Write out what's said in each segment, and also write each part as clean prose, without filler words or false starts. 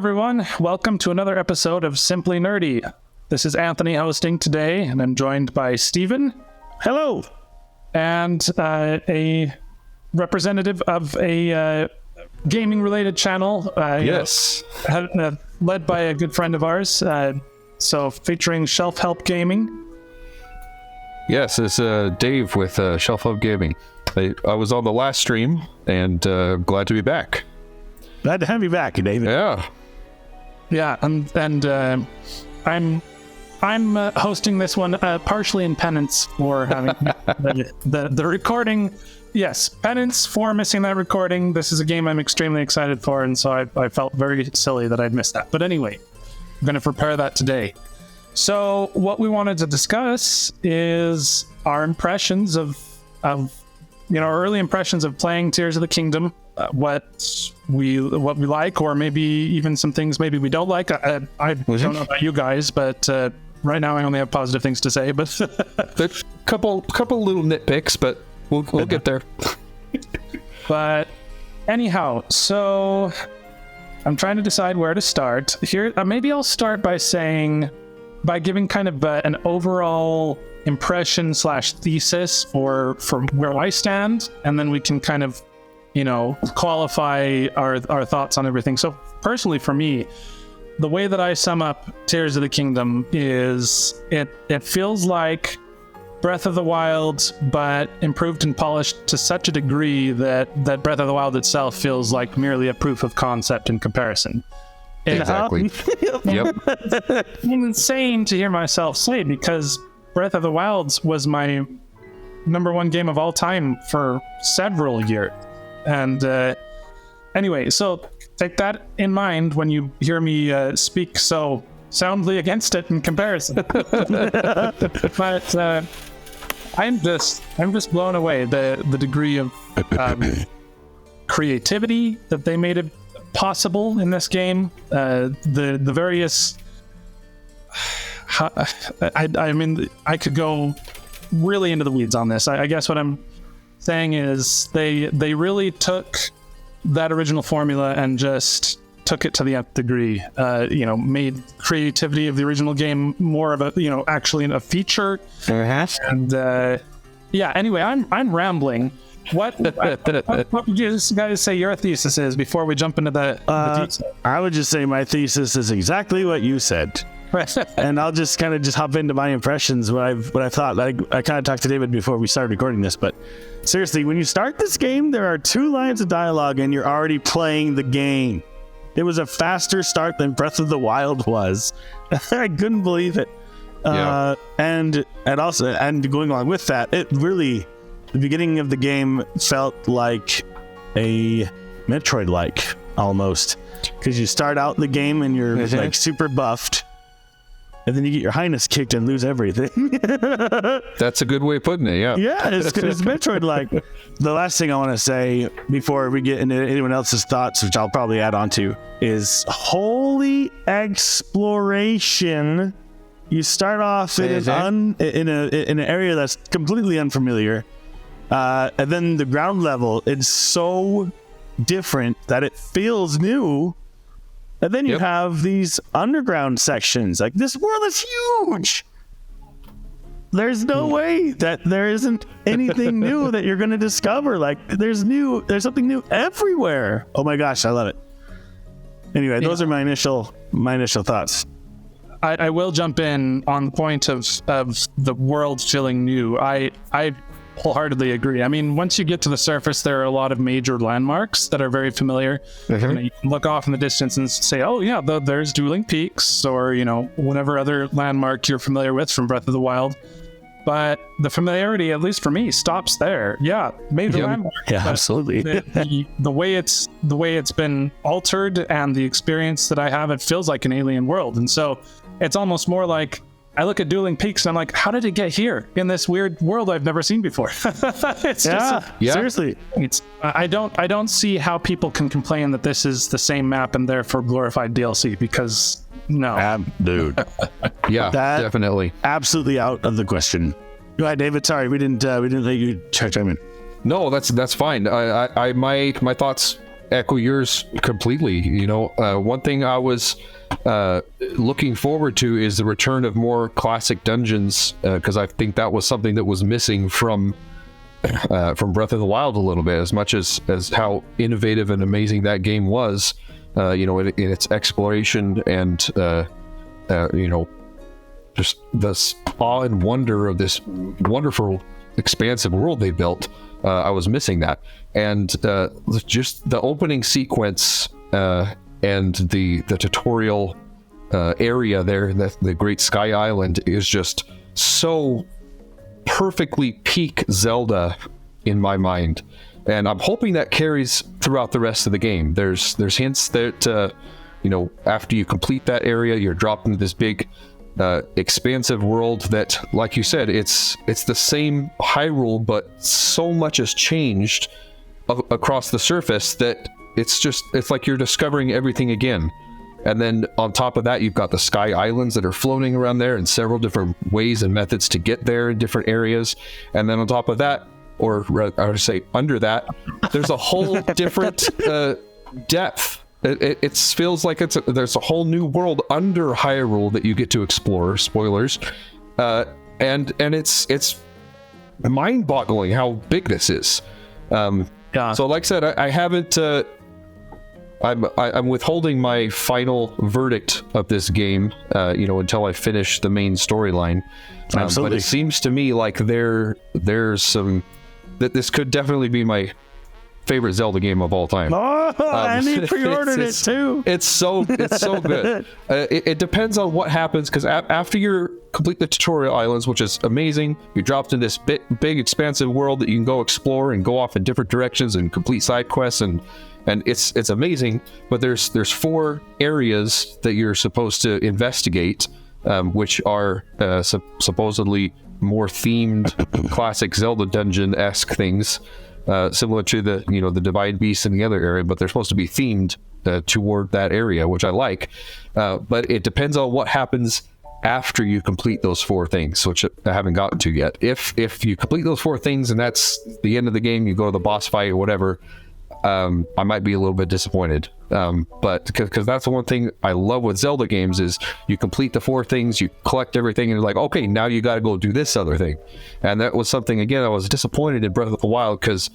everyone. Welcome to another episode of Simply Nerdy. This is Anthony hosting today, and I'm joined by Steven. Hello. And a representative of a gaming-related channel. Yes. Led by a good friend of ours. So featuring Shelf Help Gaming. Yes, it's Dave with Shelf Help Gaming. I was on the last stream, and glad to be back. Glad to have you back, David. Yeah, and I'm hosting this one partially in penance for having the recording. Yes, penance for missing that recording. This is a game I'm extremely excited for, and so I felt very silly that I'd missed that. But anyway, I'm going to prepare that today. So what we wanted to discuss is our impressions of early impressions of playing Tears of the Kingdom. What we like, or maybe even some things maybe we don't like. I don't know about you guys, but right now I only have positive things to say. But a couple little nitpicks, but we'll get there. But anyhow, so I'm trying to decide where to start here. Maybe I'll start by giving kind of an overall impression / thesis from where I stand, and then we can kind of qualify our thoughts on everything. So personally for me, the way that I sum up Tears of the Kingdom is it feels like Breath of the Wild, but improved and polished to such a degree that Breath of the Wild itself feels like merely a proof of concept in comparison. Exactly. Yep. It's insane to hear myself say, because Breath of the Wild was my number one game of all time for several years. And anyway, so take that in mind when you hear me speak so soundly against it in comparison. But I'm just blown away the degree of creativity that they made it possible in this game. The various I mean, I could go really into the weeds on this. I guess what I'm saying is they really took that original formula and just took it to the nth degree. Made creativity of the original game more of a actually a feature. And anyway, I'm rambling. What would you guys say your thesis is before we jump into the thesis? I would just say my thesis is exactly what you said. And I'll just kind of hop into my impressions, what I thought. I kind of talked to David before we started recording this, but seriously, when you start this game, there are 2 lines of dialogue and you're already playing the game. It was a faster start than Breath of the Wild was. I couldn't believe it. Yeah. And going along with that, it really, the beginning of the game felt like a Metroid-like almost, because you start out the game and you're like super buffed. And then you get your highness kicked and lose everything. That's a good way of putting it, yeah. Yeah, it's Metroid-like. The last thing I want to say before we get into anyone else's thoughts, which I'll probably add on to, is holy exploration. You start off in an area that's completely unfamiliar. And then the ground level is so different that it feels new. And then you have these underground sections. Like, this world is huge. There's no way that there isn't anything new that you're going to discover. Like, there's something new everywhere. Oh my gosh, I love it. Anyway, those are my initial thoughts. I will jump in on the point of the world feeling new. I wholeheartedly agree. I mean, once you get to the surface, there are a lot of major landmarks that are very familiar. You can look off in the distance and say, oh yeah, there's Dueling Peaks, or whatever other landmark you're familiar with from Breath of the Wild. But the familiarity, at least for me, stops there. Yeah, major landmark. Yeah, absolutely. the way it's been altered and the experience that I have, it feels like an alien world. And so it's almost more like, I look at Dueling Peaks and I'm like, how did it get here in this weird world I've never seen before? Seriously. I don't see how people can complain that this is the same map and therefore glorified DLC, because no. Dude. Yeah, definitely. Absolutely out of the question. Go ahead, David. Sorry, we didn't let you chime in. No, that's fine. My thoughts echo yours completely. You know, one thing I was looking forward to is the return of more classic dungeons, because I think that was something that was missing from Breath of the Wild a little bit, as much as how innovative and amazing that game was, you know, in its exploration and you know, just the awe and wonder of this wonderful expansive world they built. I was missing that, and just the opening sequence and the tutorial area there, the Great Sky Island, is just so perfectly peak Zelda in my mind, and I'm hoping that carries throughout the rest of the game. There's hints that you know, after you complete that area, you're dropped into this big expansive world that, like you said, it's the same Hyrule, but so much has changed across the surface that it's like you're discovering everything again. And then on top of that, you've got the Sky Islands that are floating around there, and several different ways and methods to get there in different areas. And then on top of that, or I would say under that, there's a whole different depth. It feels like there's a whole new world under Hyrule that you get to explore. Spoilers, and it's mind-boggling how big this is. Yeah. So, like I said, I haven't. I'm withholding my final verdict of this game, you know, until I finish the main storyline. Absolutely. But it seems to me like there's some that this could definitely be my favorite Zelda game of all time. Oh, I pre-ordered it too. It's so good. It depends on what happens, because after you complete the tutorial islands, which is amazing, you're dropped in this big expansive world that you can go explore and go off in different directions and complete side quests, and it's amazing. But there's 4 areas that you're supposed to investigate, which are supposedly more themed classic Zelda dungeon-esque things. Similar to the Divine Beast in the other area, but they're supposed to be themed toward that area, which I like. But it depends on what happens after you complete those 4 things, which I haven't gotten to yet. If you complete those 4 things and that's the end of the game, you go to the boss fight or whatever, I might be a little bit disappointed. But because that's the one thing I love with Zelda games is you complete the 4 things, you collect everything, and you're like, okay, now you got to go do this other thing. And that was something, again, I was disappointed in Breath of the Wild, because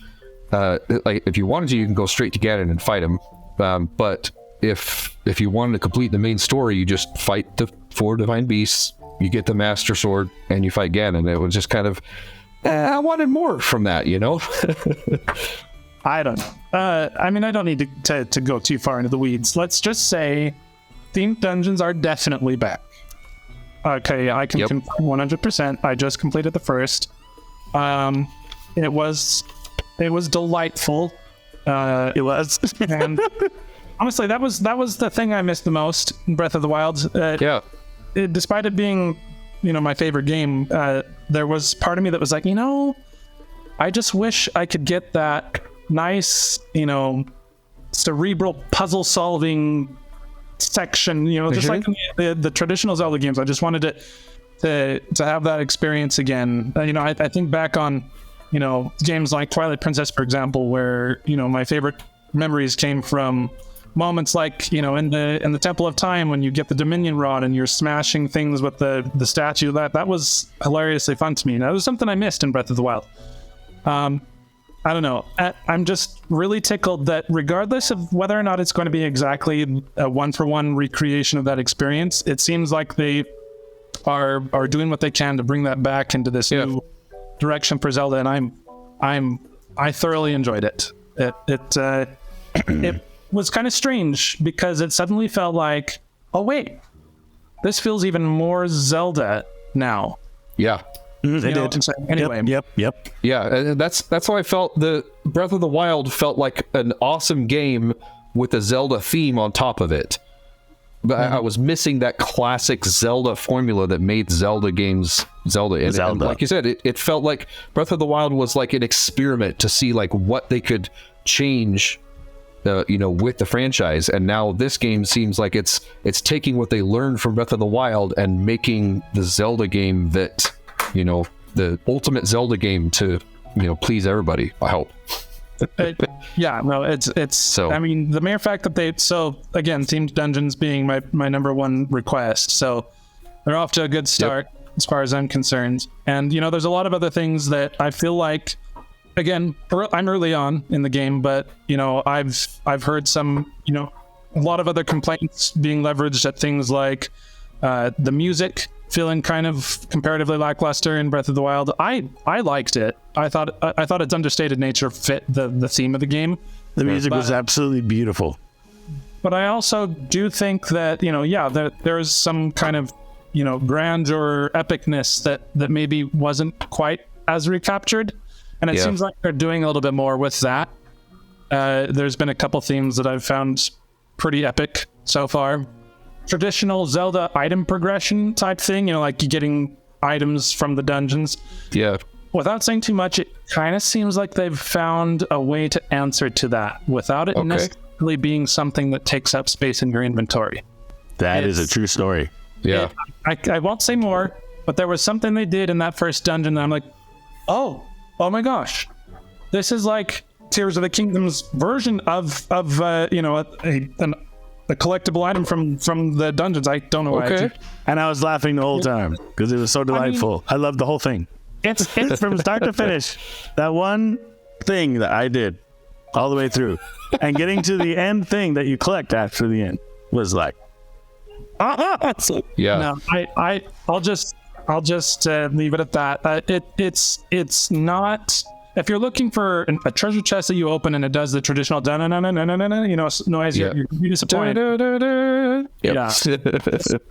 like, if you wanted to, you can go straight to Ganon and fight him. But if you wanted to complete the main story, you just fight the 4 Divine Beasts, you get the Master Sword, and you fight Ganon. It was just kind of, I wanted more from that, you know? I don't know. I mean, I don't need to go too far into the weeds. Let's just say themed dungeons are definitely back. Okay, I can confirm 100%. I just completed the first. It was delightful. It was. And honestly, that was the thing I missed the most in Breath of the Wild. Despite it being, you know, my favorite game, there was part of me that was like, you know, I just wish I could get that nice, you know, cerebral puzzle solving section, you know, just like the traditional Zelda games. I just wanted to have that experience again. You know, I think back on, you know, games like Twilight Princess, for example, where, you know, my favorite memories came from moments like, you know, in the Temple of Time, when you get the Dominion Rod and you're smashing things with the statue. That was hilariously fun to me. And that was something I missed in Breath of the Wild. I don't know. I'm just really tickled that regardless of whether or not it's going to be exactly a 1-for-1 recreation of that experience, it seems like they are doing what they can to bring that back into this new direction for Zelda, and I thoroughly enjoyed it. It was kind of strange because it suddenly felt like, oh wait, this feels even more Zelda now. Yeah. They did. Anyway. Yep. Yeah, and that's how I felt. The Breath of the Wild felt like an awesome game with a Zelda theme on top of it. But I was missing that classic Zelda formula that made Zelda games Zelda. And like you said, it felt like Breath of the Wild was like an experiment to see like what they could change, you know, with the franchise. And now this game seems like it's taking what they learned from Breath of the Wild and making the Zelda game that, you know, the ultimate Zelda game to, you know, please everybody, I hope. It's So- I mean, the mere fact that again, themed dungeons being my number one request, so they're off to a good start as far as I'm concerned. And there's a lot of other things that I feel like, again, I'm early on in the game, but I've heard some a lot of other complaints being leveraged at things like the music feeling kind of comparatively lackluster in Breath of the Wild. I liked it. I thought its understated nature fit the theme of the game. The music was absolutely beautiful. But I also do think that there's some kind of grandeur, epicness that maybe wasn't quite as recaptured, and it seems like they're doing a little bit more with that. There's been a couple themes that I've found pretty epic so far. Traditional Zelda item progression type thing, like you getting items from the dungeons. Yeah. Without saying too much, it kind of seems like they've found a way to answer to that without it necessarily being something that takes up space in your inventory. That is a true story. Yeah. I won't say more, but there was something they did in that first dungeon that I'm like, oh my gosh, this is like Tears of the Kingdom's version of a collectible item from the dungeons. I don't know why. And I was laughing the whole time because it was so delightful. I loved the whole thing. It's from start to finish. That one thing that I did all the way through, and getting to the end thing that you collect after the end was like, Yeah. No, I'll just leave it at that. It's not. If you're looking for a treasure chest that you open and it does the traditional noise, you're disappointed. Yeah.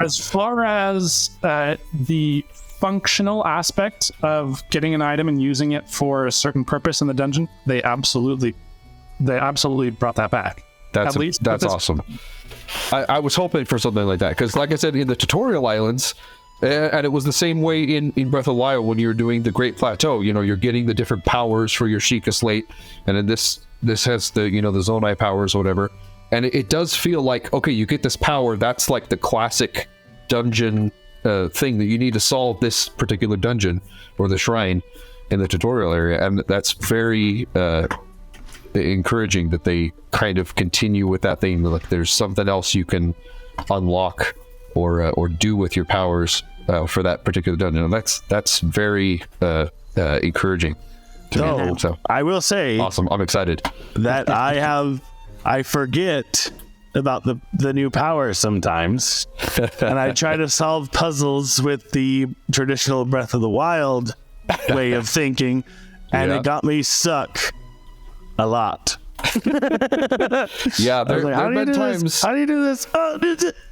As far as the functional aspect of getting an item and using it for a certain purpose in the dungeon, they absolutely brought that back. That's awesome. I was hoping for something like that because, like I said, in the tutorial islands. And it was the same way in Breath of the Wild when you were doing the Great Plateau. You're getting the different powers for your Sheikah Slate, and then this has the the Zonai powers or whatever. And it does feel like, okay, you get this power. That's like the classic dungeon thing that you need to solve this particular dungeon or the shrine in the tutorial area, and that's very encouraging that they kind of continue with that thing. Like there's something else you can unlock or do with your powers for that particular dungeon. And that's very encouraging to me. So I will say, awesome. I'm excited that I forget about the new powers sometimes, and I try to solve puzzles with the traditional Breath of the Wild way of thinking, and it got me stuck a lot. Yeah, there have been times. How do you do this?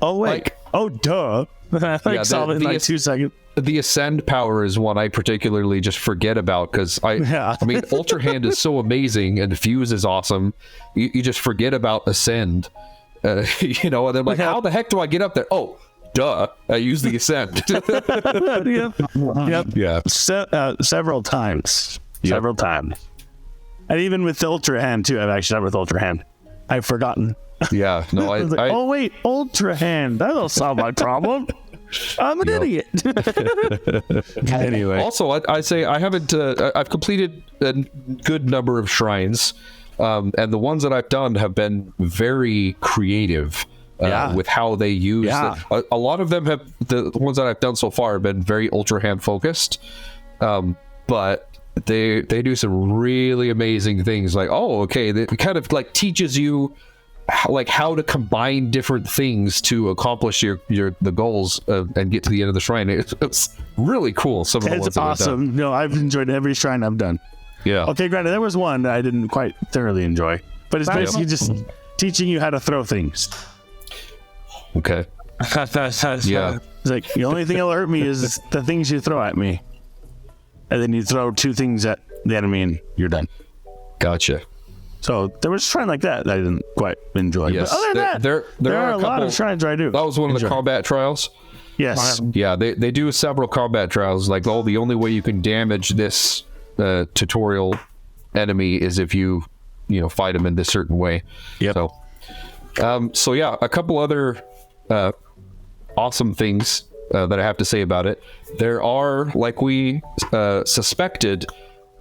Oh wait. Duh. Solve it in like 2 seconds. The Ascend power is one I particularly just forget about because I mean, Ultra Hand is so amazing and Fuse is awesome. You just forget about Ascend, and then like, how the heck do I get up there? Oh, duh! I use the Ascend. Several times. Several times. And even with the Ultra Hand too. I've actually done with Ultra Hand. I've forgotten. Yeah, no, oh wait, Ultra Hand. That'll solve my problem. I'm an idiot. Anyway. Also, I say I haven't. I've completed a good number of shrines, and the ones that I've done have been very creative with how they use. A lot of them have the ones that I've done so far have been very Ultra Hand focused, but they do some really amazing things. Like, it kind of like teaches you how to combine different things to accomplish the goals and get to the end of the shrine. It's really cool. Some of the ones awesome. That I've done. No, I've enjoyed every shrine I've done. Yeah. Okay, granted, there was one that I didn't quite thoroughly enjoy, but it's basically just teaching you how to throw things. Okay. Yeah. It's like the only thing that'll hurt me is the things you throw at me, and then you throw 2 things at the enemy and you're done. Gotcha. So there was a shrine like that I didn't quite enjoy. Yes. But other than that, there are a lot of shrines I do. That was one of the combat trials. Yes. Yeah, they do several combat trials. Like, the only way you can damage this tutorial enemy is if you fight him in this certain way. Yep. So yeah, a couple other awesome things that I have to say about it. There are, like we suspected,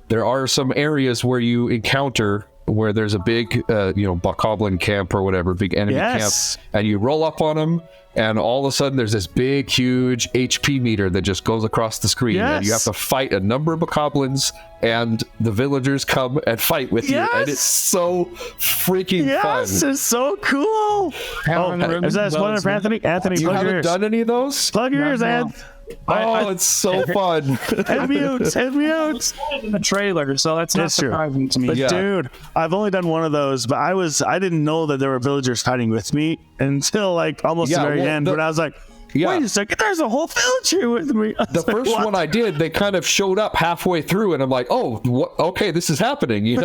there are some areas where you encounter where there's a big, bokoblin camp or whatever, big enemy camp, and you roll up on them, and all of a sudden there's this big, huge HP meter that just goes across the screen, and you have to fight a number of bokoblins, and the villagers come and fight with you, and it's so freaking fun. Yes, it's so cool. Is that one for Anthony? Anthony, you haven't done any of those? Plug your ears, Anthony. It's so fun. Head mute. The trailer, so that's not surprising to me. But dude, I've only done one of those, but I didn't know that there were villagers fighting with me until like almost the very end, when I was like, wait a second, there's a whole village here with me. The first one I did, they kind of showed up halfway through, and I'm like, okay, this is happening,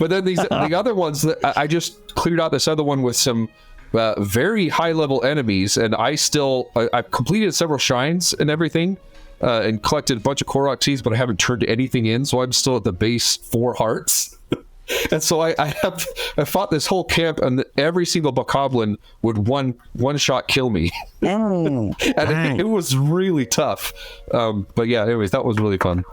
But then the other ones that I just cleared out this other one with some very high level enemies, and I've completed several shrines and everything, and collected a bunch of Korok seeds, but I haven't turned anything in, so I'm still at the base 4 hearts. And so I fought this whole camp, and every single bokoblin would one shot kill me. And it was really tough. But yeah, anyways, that was really fun.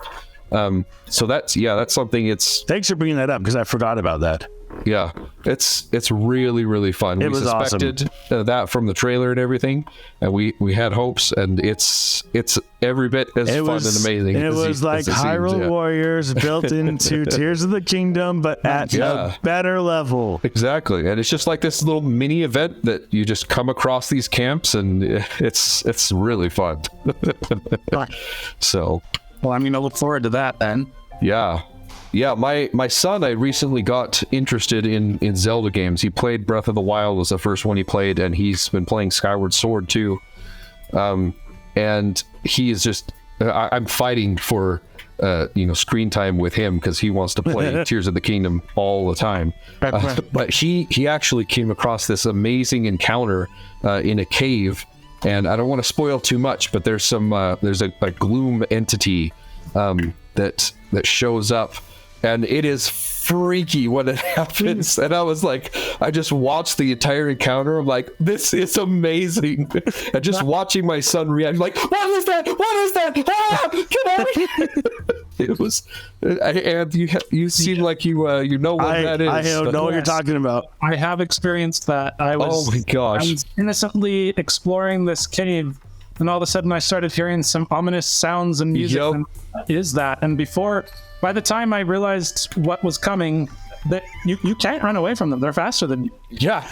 So that's something. Thanks for bringing that up, because I forgot about that. Yeah, it's really, really fun. We suspected that from the trailer and everything, and we had hopes, and it's every bit as fun and amazing. It was like Hyrule Warriors built into Tears of the Kingdom, but at a better level. Exactly, and it's just like this little mini event that you just come across these camps, and it's really fun. So, well, I'm gonna look forward to that then. Yeah, my son, I recently got interested in Zelda games. He played Breath of the Wild, was the first one he played, and he's been playing Skyward Sword too. And he is just, I'm fighting for, screen time with him, because he wants to play Tears of the Kingdom all the time. But he actually came across this amazing encounter in a cave, and I don't want to spoil too much, but there's a gloom entity that shows up. And it is freaky when it happens. And I was like, I just watched the entire encounter. I'm like, this is amazing. And just watching my son react, like, what is that? What is that? Ah, get out of here. It was, and you seem like you know what that is. I don't know what you're talking about. I have experienced that. Oh my gosh. I was innocently exploring this cave, and all of a sudden I started hearing some ominous sounds and music. And what is that? And by the time I realized what was coming, that you can't run away from them. They're faster than you. Yeah.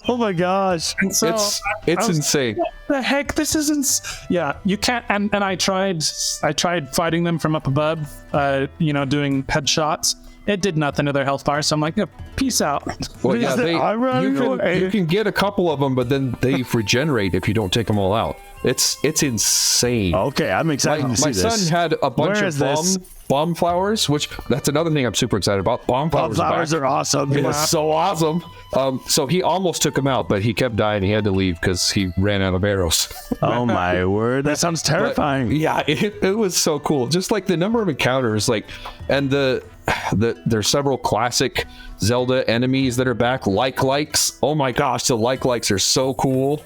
Oh my gosh. And so it's insane. What the heck? This isn't. Yeah, you can't. And I tried fighting them from up above, doing headshots. It did nothing to their health bar, so I'm like, peace out. Well, you can get a couple of them, but then they regenerate if you don't take them all out. It's insane. Okay, I'm excited to see this. My son had a bunch of bomb flowers, which that's another thing I'm super excited about. Bomb flowers are awesome. It was so awesome. So he almost took him out, but he kept dying. He had to leave because he ran out of arrows. Oh my word, that sounds terrifying. But, yeah, it was so cool. Just like the number of encounters, and there's several classic Zelda enemies that are back. Likes. Oh my gosh, the likes are so cool.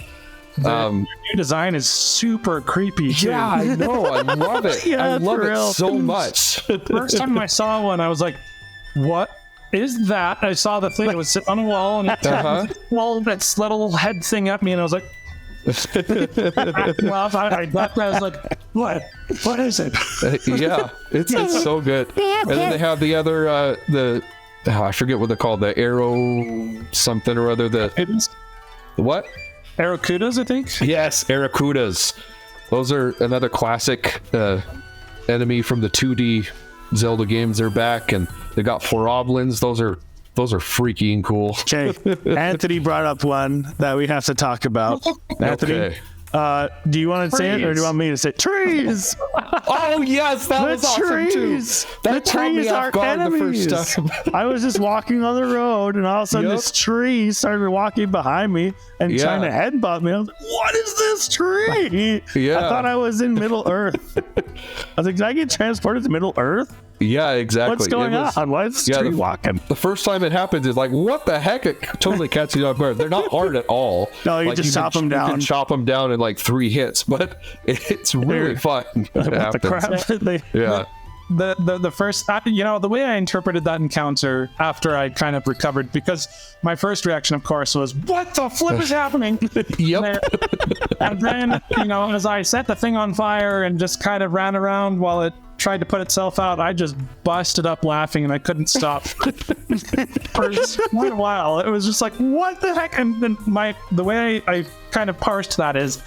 The new design is super creepy too. Yeah, I know. I love it. I love it so much. First time I saw one, I was like, "What is that?" I saw the thing. It was sitting on a wall, and it rolled its little head thing at me, and I was like, I was like, "What? What is it?" Yeah, it's so good. And then they have the other I forget what they're called. The arrow something or other. The what? Aracudas, I think. Yes, Aracudas. Those are another classic enemy from the 2D Zelda games. They're back, and they got Foroblins. Those are freaking cool. Okay, Anthony brought up one that we have to talk about. Anthony, do you want to say it, or do you want me to say it? Trees? Oh yes, that was awesome too. That the trees are enemies. The first time. I was just walking on the road, and all of a sudden this tree started walking behind me and trying to headbutt me. I was like, "What is this tree?" I thought I was in Middle Earth. I was like, "Did I get transported to Middle Earth?" Yeah, exactly. What's going on? Why is this tree walking? The first time it happens, it's like, what the heck? It totally catches you off guard. They're not hard at all. No, you just chop them down. You can chop them down in like 3 hits, but it's really fun. What the crap? the first, the way I interpreted that encounter after I kind of recovered, because my first reaction, of course, was, what the flip is happening? Yep. And then, as I set the thing on fire and just kind of ran around while it tried to put itself out, I just busted up laughing and I couldn't stop for quite a while. It was just like, what the heck? And then the way I kind of parsed that is,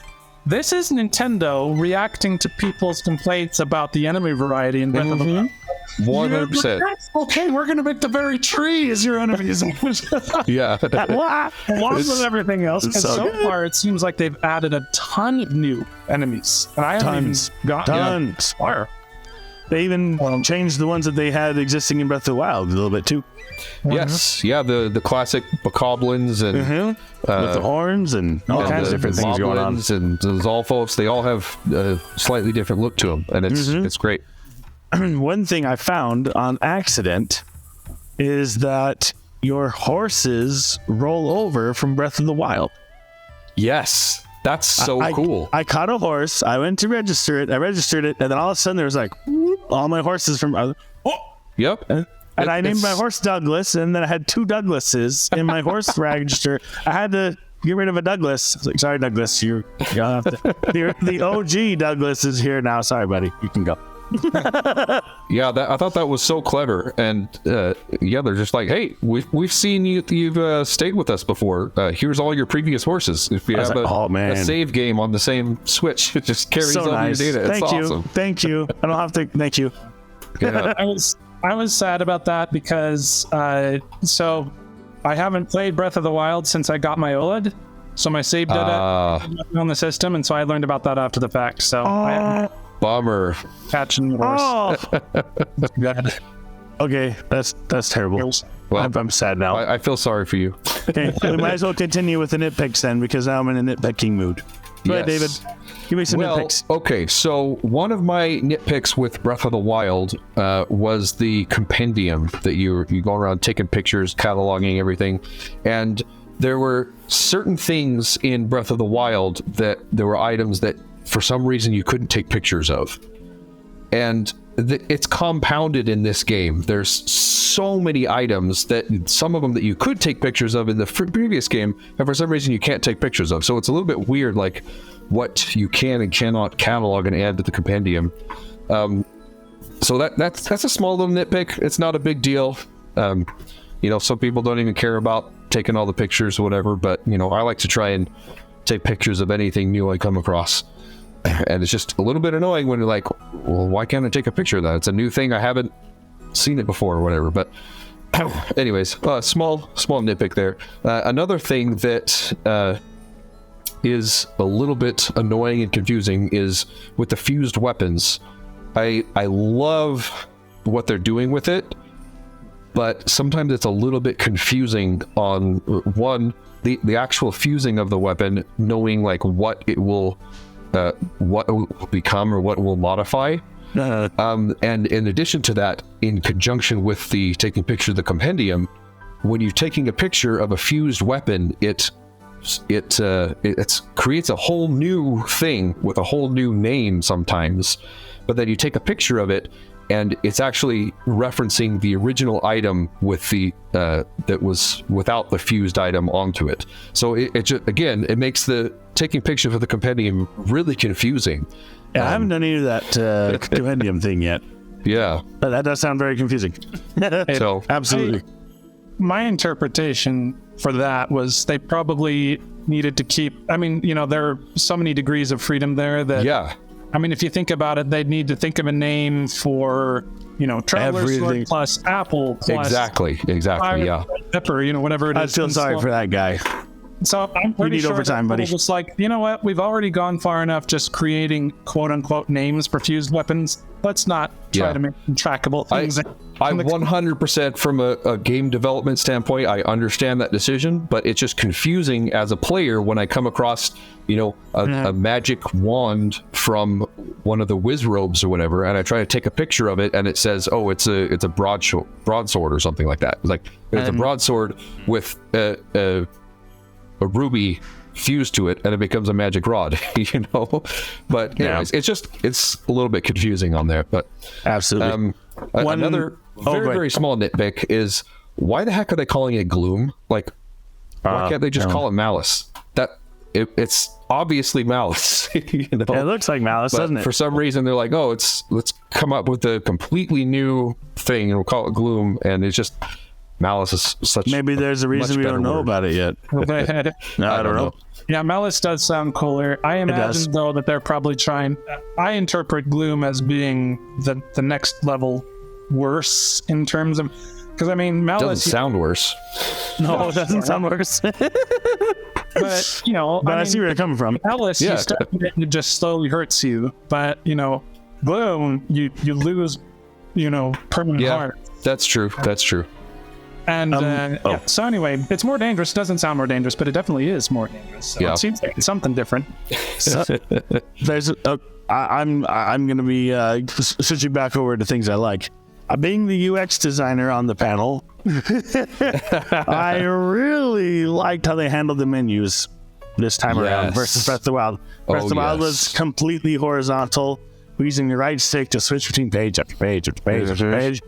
this is Nintendo reacting to people's complaints about the enemy variety in Breath of the Wild. 100%. Okay, we're going to make the very trees your enemies. Yeah. Along with everything else. And so far, it seems like they've added a ton of new enemies. And I haven't even gotten Tons. Far. They even changed the ones that they had existing in Breath of the Wild a little bit too. Yes, yeah, the classic bokoblins and with the horns and all kinds of different things going on. And the Zolfos, they all have a slightly different look to them, and it's great. One thing I found on accident is that your horses roll over from Breath of the Wild. Yes, that's so cool. I caught a horse. I went to register it. I registered it, and then all of a sudden there was like whoop, all my horses from. Yep. And I named my horse Douglas, and then I had 2 Douglases in my horse register. I had to get rid of a Douglas. I was like, sorry, Douglas, you'll have to. The OG Douglas is here now. Sorry, buddy, you can go. Yeah, I thought that was so clever, and they're just like, hey, we've seen you've stayed with us before. Here's all your previous horses. If you have a save game on the same Switch, it just carries over your data. It's awesome. Thank you. I don't have to. Thank you. Yeah. I was sad about that because so I haven't played Breath of the Wild since I got my OLED, so my save data on the system, and so I learned about that after the fact. So bummer. Catching the horse. Okay, that's terrible. Well, I'm sad now. I feel sorry for you. Okay, we might as well continue with the nitpicks then, because now I'm in a nitpicking mood. Go ahead, David. Give me some nitpicks. Okay, so one of my nitpicks with Breath of the Wild was the compendium that you go around taking pictures, cataloging everything, and there were certain things in Breath of the Wild that there were items that for some reason you couldn't take pictures of, and it's compounded in this game. There's so many items that some of them that you could take pictures of in the previous game, and for some reason you can't take pictures of. So it's a little bit weird, like what you can and cannot catalog and add to the compendium. So that's a small little nitpick. It's not a big deal. Some people don't even care about taking all the pictures or whatever, but I like to try and take pictures of anything new I come across. And it's just a little bit annoying when you're like, well, why can't I take a picture of that? It's a new thing. I haven't seen it before or whatever. But anyways, small nitpick there. Another thing that is a little bit annoying and confusing is with the fused weapons. I love what they're doing with it, but sometimes it's a little bit confusing on one, the actual fusing of the weapon, knowing like what it will become or what it will modify. And in addition to that, in conjunction with the taking picture of the compendium, when you're taking a picture of a fused weapon, it creates a whole new thing with a whole new name sometimes, but then you take a picture of it and it's actually referencing the original item with the that was without the fused item onto it. So it just, again, it makes the taking pictures of the compendium really confusing. Yeah, I haven't done any of that compendium thing yet. Yeah, but that does sound very confusing. So absolutely. My interpretation for that was they probably needed to keep, there are so many degrees of freedom there that, if you think about it, they'd need to think of a name for, Traveler's Sword plus Apple plus Exactly, yeah. Pepper, whatever it is. I feel sorry for that guy. So I'm pretty sure overtime, buddy. Just like, you know what? We've already gone far enough just creating quote unquote names for fused weapons. Let's not try to make trackable things. I 100% from a game development standpoint, I understand that decision, but it's just confusing as a player when I come across, a magic wand from one of the whiz robes or whatever, and I try to take a picture of it, and it says, "Oh, it's a broadsword or something like that." It's like it's a broadsword with a ruby fuse to it and it becomes a magic rod, But anyways, it's a little bit confusing on there. But absolutely. Another very small nitpick is, why the heck are they calling it gloom? Like, why can't they just call it malice? It's obviously malice. It looks like malice, but doesn't it? For some reason, they're like, oh, let's come up with a completely new thing and we'll call it gloom. And it's just, malice is such. Maybe there's a reason we don't know about it yet. No, I don't know. Yeah, malice does sound cooler. I imagine though that they're probably trying. I interpret gloom as being the next level worse in terms of, because I mean malice doesn't sound worse. No, it doesn't sound worse. But I see where you're coming from. Malice, you start it, it just slowly hurts you. But gloom, you lose, permanent harm. That's true. And so anyway, it's more dangerous. Doesn't sound more dangerous, but it definitely is more dangerous. So it seems like it's something different. I'm going to be switching back over to things I like. Being the UX designer on the panel, I really liked how they handled the menus this time around versus Breath of the Wild. Breath of the Wild was completely horizontal, using the right stick to switch between page after page after page after page.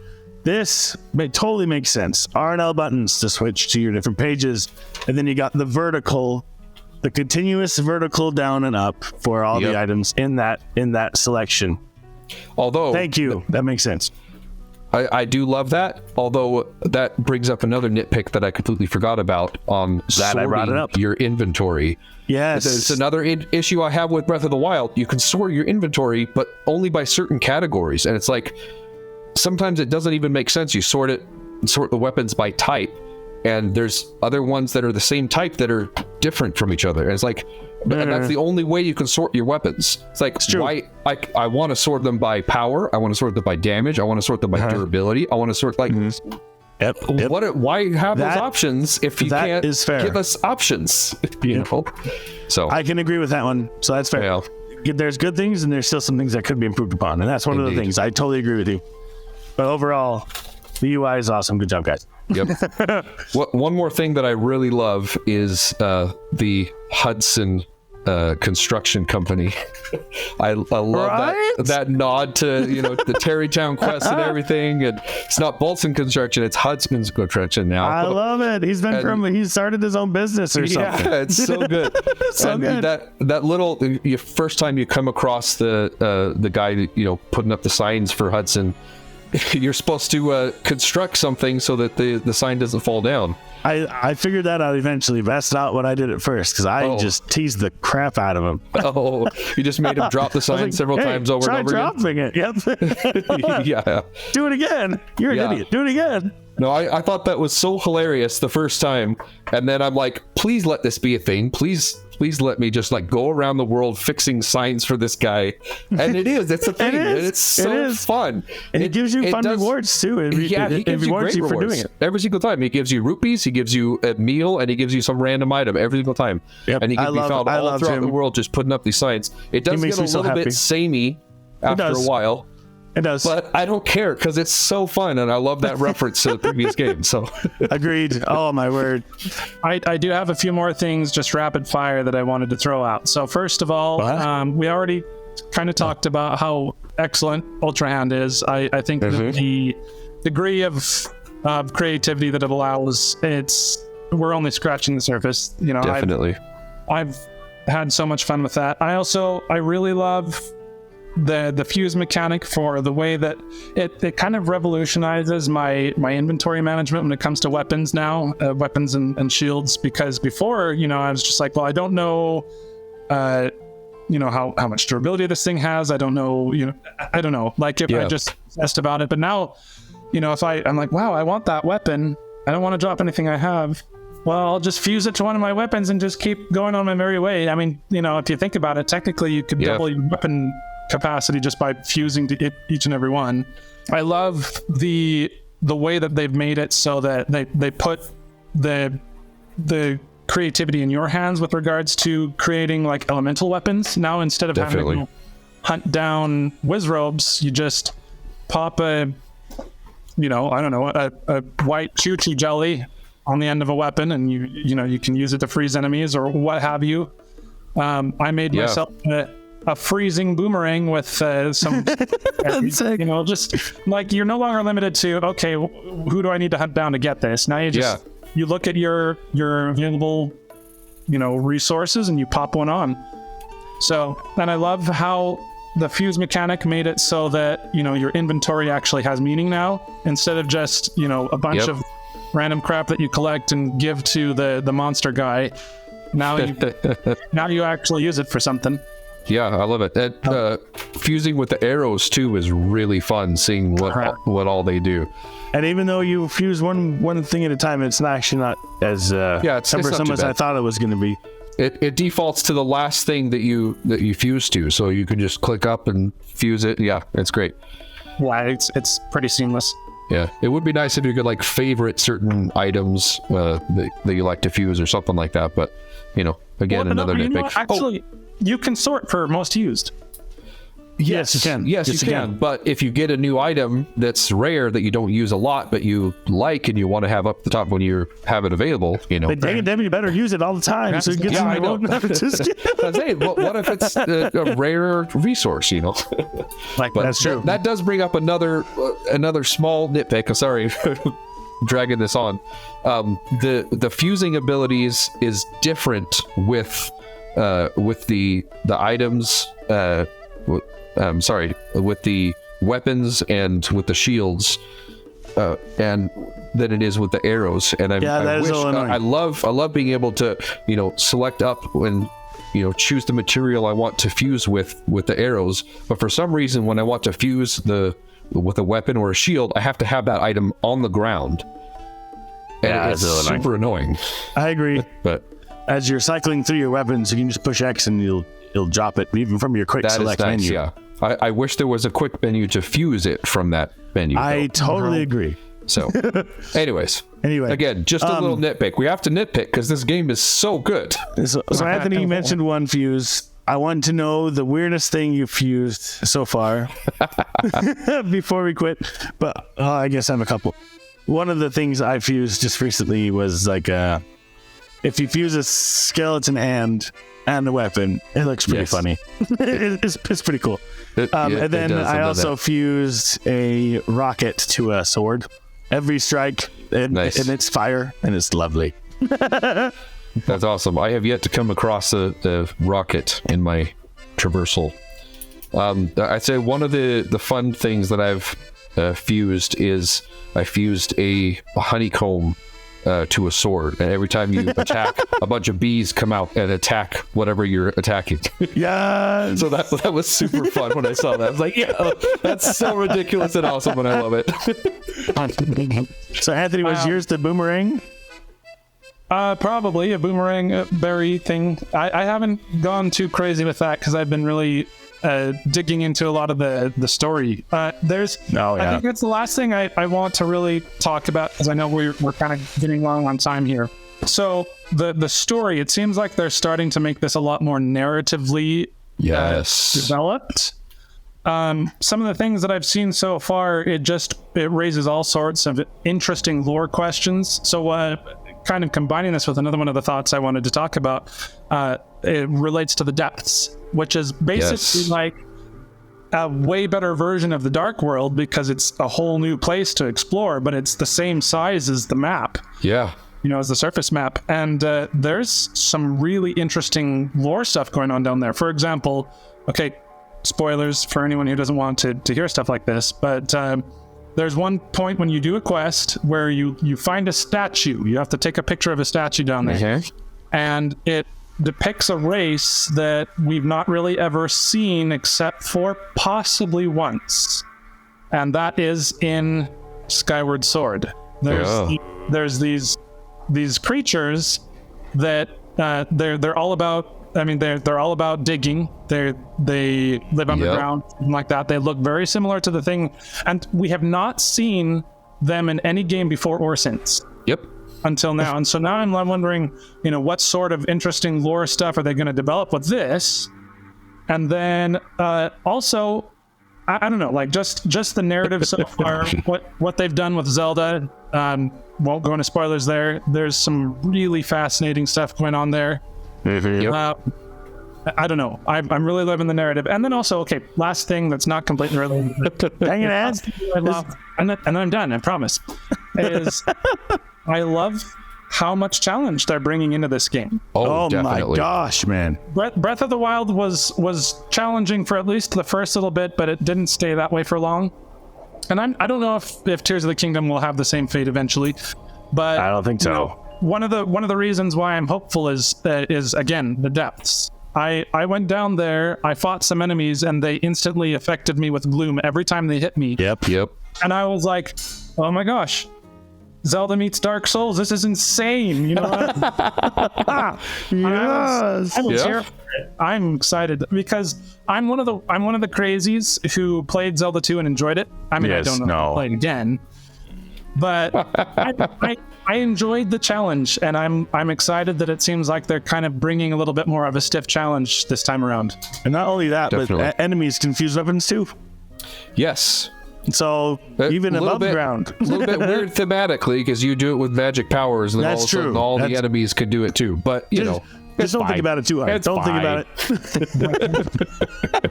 This totally makes sense. R and L buttons to switch to your different pages, and then you got the continuous vertical down and up for all the items in that selection. Although, thank you, that makes sense. I do love that. Although that brings up another nitpick that I completely forgot about on that sorting I brought it up. Your inventory. Yes, it's another issue I have with Breath of the Wild. You can sort your inventory, but only by certain categories, and it's like, sometimes it doesn't even make sense. You sort the weapons by type, and there's other ones that are the same type that are different from each other. And it's like, and that's the only way you can sort your weapons. It's like, why? I want to sort them by power. I want to sort them by damage. I want to sort them by durability. I want to sort why have those options if you can't give us options? So I can agree with that one. So that's fair. Yeah. There's good things, and there's still some things that could be improved upon, and that's one of the things. I totally agree with you. But overall, the UI is awesome. Good job, guys. Yep. One more thing that I really love is the Hudson construction company. I love that nod to the Terrytown quest and everything. And it's not Bolton Construction; it's Hudson's Construction now. I love it. He started his own business or something. Yeah, it's so good. Good. That little first time you come across the guy putting up the signs for Hudson. You're supposed to construct something so that the sign doesn't fall down. I figured that out eventually, but that's not what I did at first, because I just teased the crap out of him. Oh, you just made him drop the sign several times over and over dropping again? it. Yep. Yeah. Do it again. You're an idiot. Do it again. No, I thought that was so hilarious the first time, and then I'm like, please let this be a thing. Please let me just go around the world fixing signs for this guy. And it's a thing. It's so fun. And it gives you fun rewards too. He gives you great rewards for doing it. Every single time. He gives you rupees, he gives you a meal, and he gives you some random item every single time. Yep. And he can be found all throughout the world just putting up these signs. It does get a little bit samey after a while. It does. But I don't care, because it's so fun, and I love that reference to the previous game. So agreed. Oh, my word. I do have a few more things, just rapid fire, that I wanted to throw out. So first of all, we already kind of talked about how excellent Ultra Hand is. I think that the degree of creativity that it allows, we're only scratching the surface. Definitely. I've had so much fun with that. I really love the fuse mechanic, for the way that it kind of revolutionizes my inventory management when it comes to weapons now, weapons and shields, because before, I was just like, well, I don't know how much durability this thing has. I don't know, I don't know, I just obsessed about it. But now, if I'm like, wow, I want that weapon, I don't want to drop anything I have, well, I'll just fuse it to one of my weapons and just keep going on my merry way. I mean, if you think about it, technically you could double your weapon capacity just by fusing to each and every one. I love the way that they've made it so that they put the creativity in your hands with regards to creating elemental weapons. Now, instead of having to hunt down Wizrobes, you just pop a white choo-choo jelly on the end of a weapon, and you can use it to freeze enemies or what have you. I made myself a freezing boomerang with some, just like you're no longer limited to, okay, who do I need to hunt down to get this? Now you just you look at your available, resources and you pop one on. So, and I love how the fuse mechanic made it so that, your inventory actually has meaning now, instead of just, a bunch of random crap that you collect and give to the monster guy. Now you actually use it for something. Yeah, I love it. Fusing with the arrows too is really fun, seeing what all they do. And even though you fuse one thing at a time, it's actually not as cumbersome as I thought it was going to be. It defaults to the last thing that you fuse to, so you can just click up and fuse it. Yeah, it's great. Yeah, it's pretty seamless. Yeah, it would be nice if you could favorite certain items that you like to fuse or something like that. But another nitpick. Actually, you can sort for most used. Yes, you can. Yes, you can. But if you get a new item that's rare that you don't use a lot, but you like and you want to have up the top when you have it available, But dang it, Debbie, you better use it all the time. So you get I know. I'm saying, what if it's a rare resource, But that's true. That does bring up another small nitpick. I'm sorry. Dragging this on. The fusing abilities is different with the items. With the weapons and with the shields, and than it is with the arrows. And I love being able to select up and choose the material I want to fuse with the arrows. But for some reason, when I want to fuse with a weapon or a shield, I have to have that item on the ground. And it's super annoying. I agree. But as you're cycling through your weapons, you can just push X and you'll drop it even from your quick select menu. Yeah, I wish there was a quick menu to fuse it from that menu. I totally agree. So, anyways, again, just a little nitpick. We have to nitpick because this game is so good. So Anthony, you mentioned one fuse. I want to know the weirdest thing you fused so far before we quit. But I guess I have a couple. One of the things I fused just recently was if you fuse a skeleton and a weapon, it looks pretty funny. It's pretty cool. And then I also fused a rocket to a sword. Every strike, and it's fire, and it's lovely. That's awesome. I have yet to come across the rocket in my traversal. I'd say one of the fun things that I've fused is I fused a honeycomb to a sword, and every time you attack, a bunch of bees come out and attack whatever you're attacking. Yeah. So that was super fun when I saw that. I was like, yeah, that's so ridiculous and awesome, and I love it. So Anthony, was yours the boomerang? Probably a boomerang berry thing. I haven't gone too crazy with that because I've been really digging into a lot of the story. I think that's the last thing I want to really talk about, because I know we're kind of getting long on time here. So the story, it seems like they're starting to make this a lot more narratively developed. Some of the things that I've seen so far, it raises all sorts of interesting lore questions. So kind of combining this with another one of the thoughts I wanted to talk about, it relates to the depths, which is basically like a way better version of the Dark World, because it's a whole new place to explore, but it's the same size as the map. Yeah. As the surface map. And there's some really interesting lore stuff going on down there. For example, spoilers for anyone who doesn't want to hear stuff like this, but there's one point when you do a quest where you find a statue. You have to take a picture of a statue down there. And it depicts a race that we've not really ever seen except for possibly once. And that is in Skyward Sword. There's these creatures that they're all about. I mean, they're all about digging. They live underground, something like that. They look very similar to the thing, and we have not seen them in any game before or since. Yep. Until now, and so now I'm wondering, what sort of interesting lore stuff are they going to develop with this? And then also, I don't know, like just the narrative so far, what they've done with Zelda. Won't go into spoilers there. There's some really fascinating stuff going on there. I don't know. I'm really loving the narrative. And then also, okay, last thing that's not completely related. Dang it, Ed. I love, and then I'm done, I promise, is I love how much challenge they're bringing into this game. Oh definitely. my gosh, man. Breath of the Wild was challenging for at least the first little bit, but it didn't stay that way for long. And I don't know if Tears of the Kingdom will have the same fate eventually, but I don't think so. You know, one of the reasons why I'm hopeful is again the depths. I went down there, I fought some enemies, and they instantly affected me with gloom every time they hit me. Yep. And I was like, oh my gosh, Zelda meets Dark Souls. This is insane. You know what? Yes. I was here for it. I'm excited because I'm one of the crazies who played Zelda 2 and enjoyed it. I mean, Yes, I don't know if I'll play it again, but I enjoyed the challenge, and I'm excited that it seems like they're kind of bringing a little bit more of a stiff challenge this time around. And not only that, Definitely. but enemies confuse weapons too. Yes. So even above ground. A little bit weird thematically because you do it with magic powers, and then That's all of a sudden true. all the That's- enemies can do it too. But you know, Just don't fine. think about it too hard. It's Don't fine. think about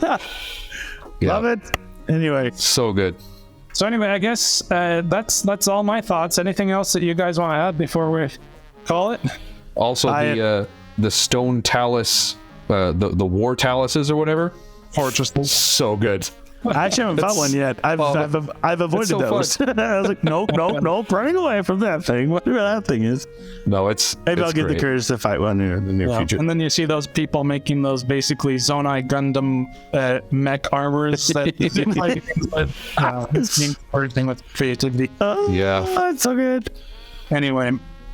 it. Yeah. Love it. Anyway, So good. So anyway, I guess that's all my thoughts. Anything else that you guys want to add before we call it? Also, the stone talus, the war taluses or whatever. Fortresses. So good. I actually haven't fought one yet. I've avoided so those. I was like, nope, running away from that thing. Whatever that thing is. No, it's Maybe I'll get great. the courage to fight one in the near future. And then you see those people making those basically Zonai Gundam mech armors that seem like it's being working with creativity. Yeah. It's so good. Anyway,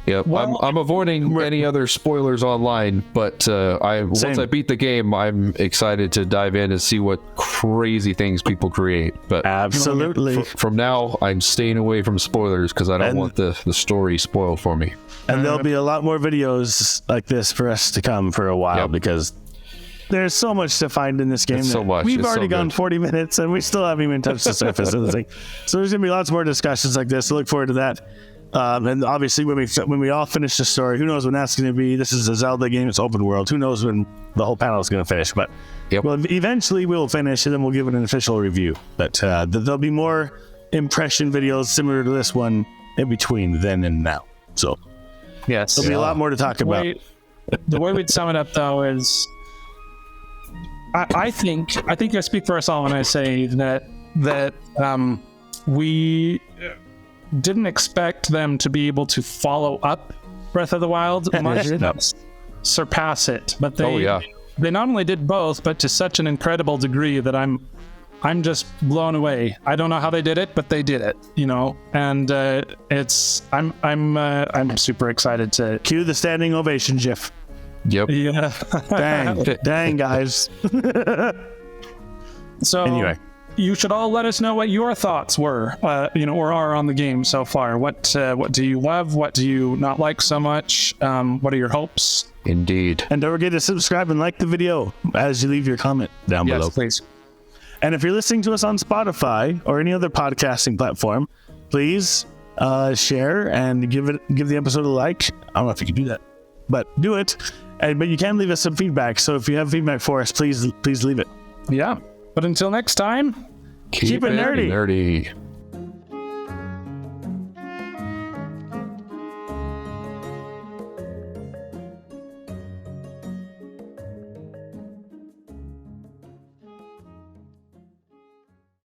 Yep. Well, I'm avoiding any other spoilers online, but once I beat the game, I'm excited to dive in and see what crazy things people create. But Absolutely. from now, I'm staying away from spoilers because I don't want the story spoiled for me. And there'll be a lot more videos like this for us to come for a while because there's so much to find in this game. It's so much. We've It's already so gone good. 40 minutes and we still haven't even touched the surface of the thing. So there's going to be lots more discussions like this. So look forward to that. And obviously, when we all finish the story, who knows when that's going to be? This is a Zelda game; it's open world. Who knows when the whole panel is going to finish? But well, eventually we'll finish, and then we'll give it an official review. But there'll be more impression videos similar to this one in between then and now. So yes, there'll be a lot more to talk about. The way we'd sum it up, though, is I think I speak for us all when I say that we didn't expect them to be able to follow up Breath of the Wild, much less surpass it. But they not only did both, but to such an incredible degree that I'm just blown away. I don't know how they did it, but they did it, you know. And I'm super excited to Cue the standing ovation, GIF. Yep. Yeah. Dang, guys. So Anyway. you should all let us know what your thoughts were, or are on the game so far. What do you love? What do you not like so much? What are your hopes? Indeed. And don't forget to subscribe and like the video as you leave your comment down below. Yes, please. And if you're listening to us on Spotify or any other podcasting platform, please share and give the episode a like. I don't know if you can do that, but do it. But you can leave us some feedback. So if you have feedback for us, please leave it. Yeah. But until next time, Keep it nerdy. Nerdy.